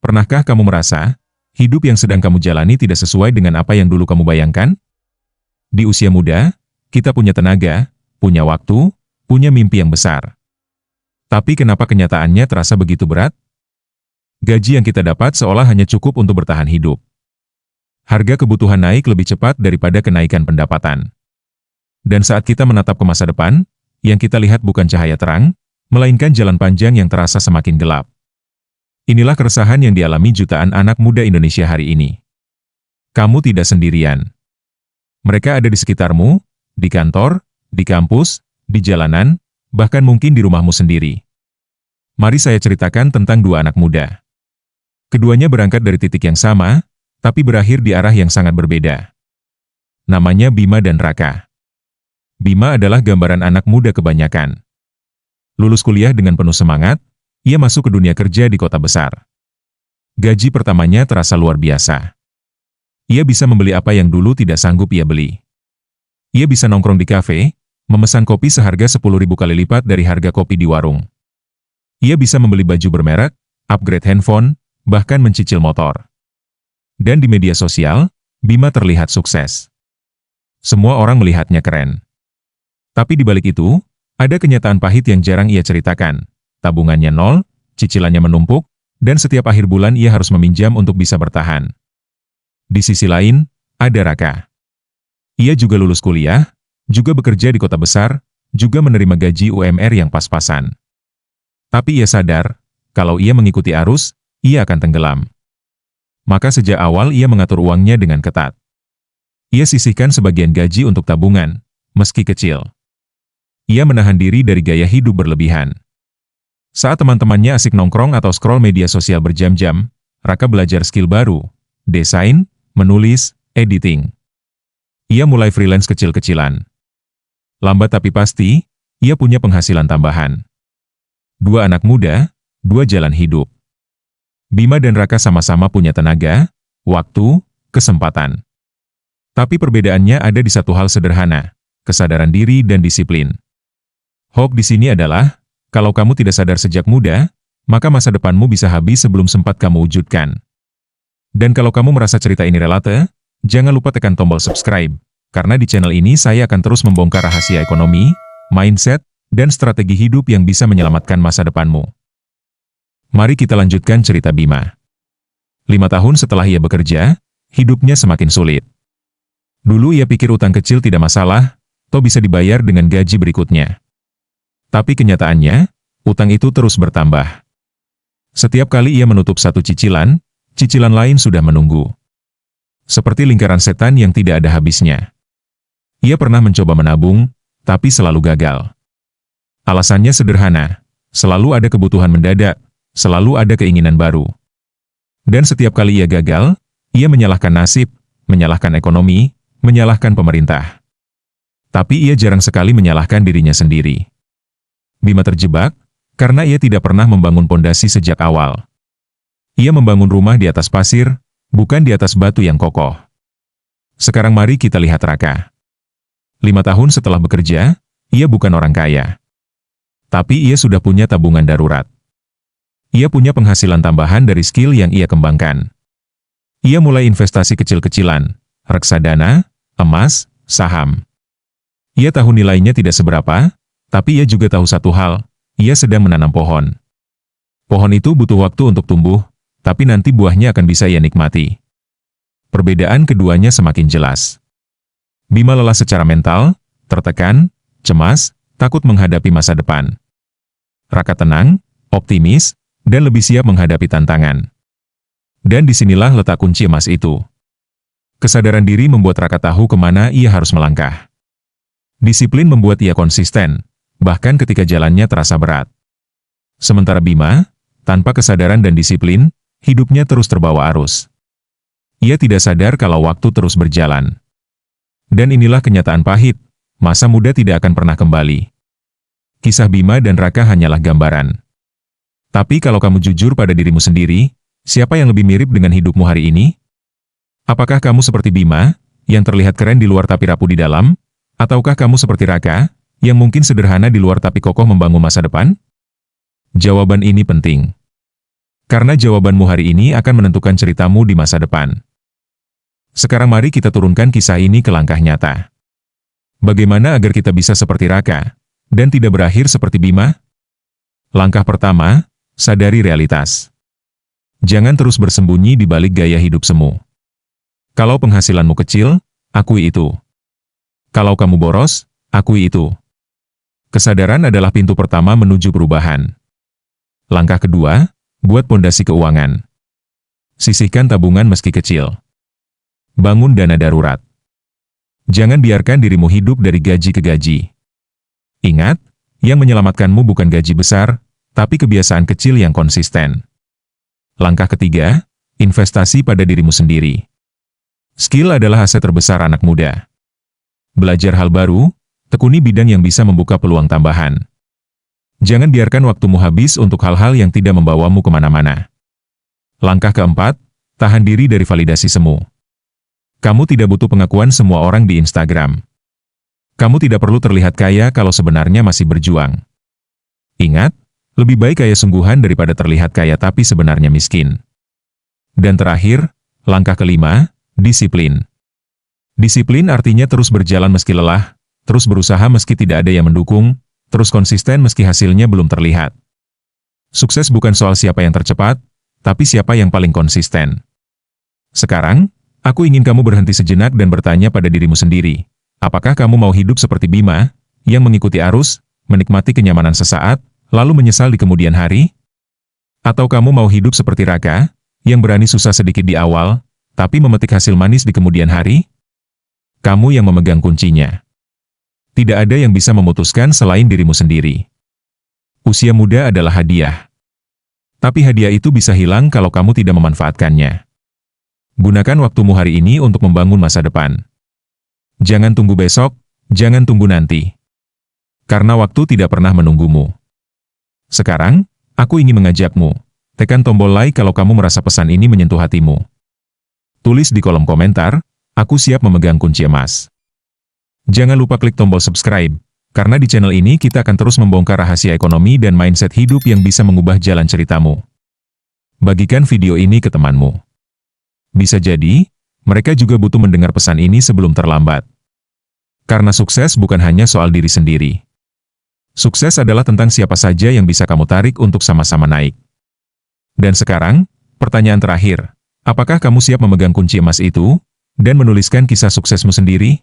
Pernahkah kamu merasa, hidup yang sedang kamu jalani tidak sesuai dengan apa yang dulu kamu bayangkan? Di usia muda, kita punya tenaga, punya waktu, punya mimpi yang besar. Tapi kenapa kenyataannya terasa begitu berat? Gaji yang kita dapat seolah hanya cukup untuk bertahan hidup. Harga kebutuhan naik lebih cepat daripada kenaikan pendapatan. Dan saat kita menatap ke masa depan, yang kita lihat bukan cahaya terang, melainkan jalan panjang yang terasa semakin gelap. Inilah keresahan yang dialami jutaan anak muda Indonesia hari ini. Kamu tidak sendirian. Mereka ada di sekitarmu, di kantor, di kampus, di jalanan, bahkan mungkin di rumahmu sendiri. Mari saya ceritakan tentang dua anak muda. Keduanya berangkat dari titik yang sama, tapi berakhir di arah yang sangat berbeda. Namanya Bima dan Raka. Bima adalah gambaran anak muda kebanyakan. Lulus kuliah dengan penuh semangat, ia masuk ke dunia kerja di kota besar. Gaji pertamanya terasa luar biasa. Ia bisa membeli apa yang dulu tidak sanggup ia beli. Ia bisa nongkrong di kafe, memesan kopi seharga 10.000 kali lipat dari harga kopi di warung. Ia bisa membeli baju bermerek, upgrade handphone, bahkan mencicil motor. Dan di media sosial, Bima terlihat sukses. Semua orang melihatnya keren. Tapi di balik itu, ada kenyataan pahit yang jarang ia ceritakan. Tabungannya nol, cicilannya menumpuk, dan setiap akhir bulan ia harus meminjam untuk bisa bertahan. Di sisi lain, ada Raka. Ia juga lulus kuliah, juga bekerja di kota besar, juga menerima gaji UMR yang pas-pasan. Tapi ia sadar, kalau ia mengikuti arus, ia akan tenggelam. Maka sejak awal ia mengatur uangnya dengan ketat. Ia sisihkan sebagian gaji untuk tabungan, meski kecil. Ia menahan diri dari gaya hidup berlebihan. Saat teman-temannya asik nongkrong atau scroll media sosial berjam-jam, Raka belajar skill baru, desain, menulis, editing. Ia mulai freelance kecil-kecilan. Lambat tapi pasti, ia punya penghasilan tambahan. Dua anak muda, dua jalan hidup. Bima dan Raka sama-sama punya tenaga, waktu, kesempatan. Tapi perbedaannya ada di satu hal sederhana, kesadaran diri dan disiplin. Hoax di sini adalah, kalau kamu tidak sadar sejak muda, maka masa depanmu bisa habis sebelum sempat kamu wujudkan. Dan kalau kamu merasa cerita ini relate, jangan lupa tekan tombol subscribe, karena di channel ini saya akan terus membongkar rahasia ekonomi, mindset, dan strategi hidup yang bisa menyelamatkan masa depanmu. Mari kita lanjutkan cerita Bima. 5 tahun setelah ia bekerja, hidupnya semakin sulit. Dulu ia pikir utang kecil tidak masalah, toh bisa dibayar dengan gaji berikutnya. Tapi kenyataannya, utang itu terus bertambah. Setiap kali ia menutup satu cicilan, cicilan lain sudah menunggu. Seperti lingkaran setan yang tidak ada habisnya. Ia pernah mencoba menabung, tapi selalu gagal. Alasannya sederhana, selalu ada kebutuhan mendadak, selalu ada keinginan baru. Dan setiap kali ia gagal, ia menyalahkan nasib, menyalahkan ekonomi, menyalahkan pemerintah. Tapi ia jarang sekali menyalahkan dirinya sendiri. Bima terjebak, karena ia tidak pernah membangun pondasi sejak awal. Ia membangun rumah di atas pasir, bukan di atas batu yang kokoh. Sekarang mari kita lihat Raka. 5 tahun setelah bekerja, ia bukan orang kaya. Tapi ia sudah punya tabungan darurat. Ia punya penghasilan tambahan dari skill yang ia kembangkan. Ia mulai investasi kecil-kecilan, reksadana, emas, saham. Ia tahu nilainya tidak seberapa, tapi ia juga tahu satu hal, ia sedang menanam pohon. Pohon itu butuh waktu untuk tumbuh, tapi nanti buahnya akan bisa ia nikmati. Perbedaan keduanya semakin jelas. Bima lelah secara mental, tertekan, cemas, takut menghadapi masa depan. Raka tenang, optimis, dan lebih siap menghadapi tantangan. Dan disinilah letak kunci emas itu. Kesadaran diri membuat Raka tahu kemana ia harus melangkah. Disiplin membuat ia konsisten, bahkan ketika jalannya terasa berat. Sementara Bima, tanpa kesadaran dan disiplin, hidupnya terus terbawa arus. Ia tidak sadar kalau waktu terus berjalan. Dan inilah kenyataan pahit, masa muda tidak akan pernah kembali. Kisah Bima dan Raka hanyalah gambaran. Tapi kalau kamu jujur pada dirimu sendiri, siapa yang lebih mirip dengan hidupmu hari ini? Apakah kamu seperti Bima, yang terlihat keren di luar tapi rapuh di dalam? Ataukah kamu seperti Raka, yang mungkin sederhana di luar tapi kokoh membangun masa depan? Jawaban ini penting. Karena jawabanmu hari ini akan menentukan ceritamu di masa depan. Sekarang mari kita turunkan kisah ini ke langkah nyata. Bagaimana agar kita bisa seperti Raka, dan tidak berakhir seperti Bima? Langkah pertama, sadari realitas. Jangan terus bersembunyi di balik gaya hidup semu. Kalau penghasilanmu kecil, akui itu. Kalau kamu boros, akui itu. Kesadaran adalah pintu pertama menuju perubahan. Langkah kedua, buat pondasi keuangan. Sisihkan tabungan meski kecil. Bangun dana darurat. Jangan biarkan dirimu hidup dari gaji ke gaji. Ingat, yang menyelamatkanmu bukan gaji besar, tapi kebiasaan kecil yang konsisten. Langkah ketiga, investasi pada dirimu sendiri. Skill adalah aset terbesar anak muda. Belajar hal baru, tekuni bidang yang bisa membuka peluang tambahan. Jangan biarkan waktumu habis untuk hal-hal yang tidak membawamu kemana-mana. Langkah keempat, tahan diri dari validasi semu. Kamu tidak butuh pengakuan semua orang di Instagram. Kamu tidak perlu terlihat kaya kalau sebenarnya masih berjuang. Ingat, lebih baik kaya sungguhan daripada terlihat kaya tapi sebenarnya miskin. Dan terakhir, langkah kelima, disiplin. Disiplin artinya terus berjalan meski lelah, terus berusaha meski tidak ada yang mendukung, terus konsisten meski hasilnya belum terlihat. Sukses bukan soal siapa yang tercepat, tapi siapa yang paling konsisten. Sekarang, aku ingin kamu berhenti sejenak dan bertanya pada dirimu sendiri. Apakah kamu mau hidup seperti Bima, yang mengikuti arus, menikmati kenyamanan sesaat, lalu menyesal di kemudian hari? Atau kamu mau hidup seperti Raka, yang berani susah sedikit di awal, tapi memetik hasil manis di kemudian hari? Kamu yang memegang kuncinya. Tidak ada yang bisa memutuskan selain dirimu sendiri. Usia muda adalah hadiah. Tapi hadiah itu bisa hilang kalau kamu tidak memanfaatkannya. Gunakan waktumu hari ini untuk membangun masa depan. Jangan tunggu besok, jangan tunggu nanti. Karena waktu tidak pernah menunggumu. Sekarang, aku ingin mengajakmu, tekan tombol like kalau kamu merasa pesan ini menyentuh hatimu. Tulis di kolom komentar, aku siap memegang kunci emas. Jangan lupa klik tombol subscribe, karena di channel ini kita akan terus membongkar rahasia ekonomi dan mindset hidup yang bisa mengubah jalan ceritamu. Bagikan video ini ke temanmu. Bisa jadi, mereka juga butuh mendengar pesan ini sebelum terlambat. Karena sukses bukan hanya soal diri sendiri. Sukses adalah tentang siapa saja yang bisa kamu tarik untuk sama-sama naik. Dan sekarang, pertanyaan terakhir, apakah kamu siap memegang kunci emas itu, dan menuliskan kisah suksesmu sendiri?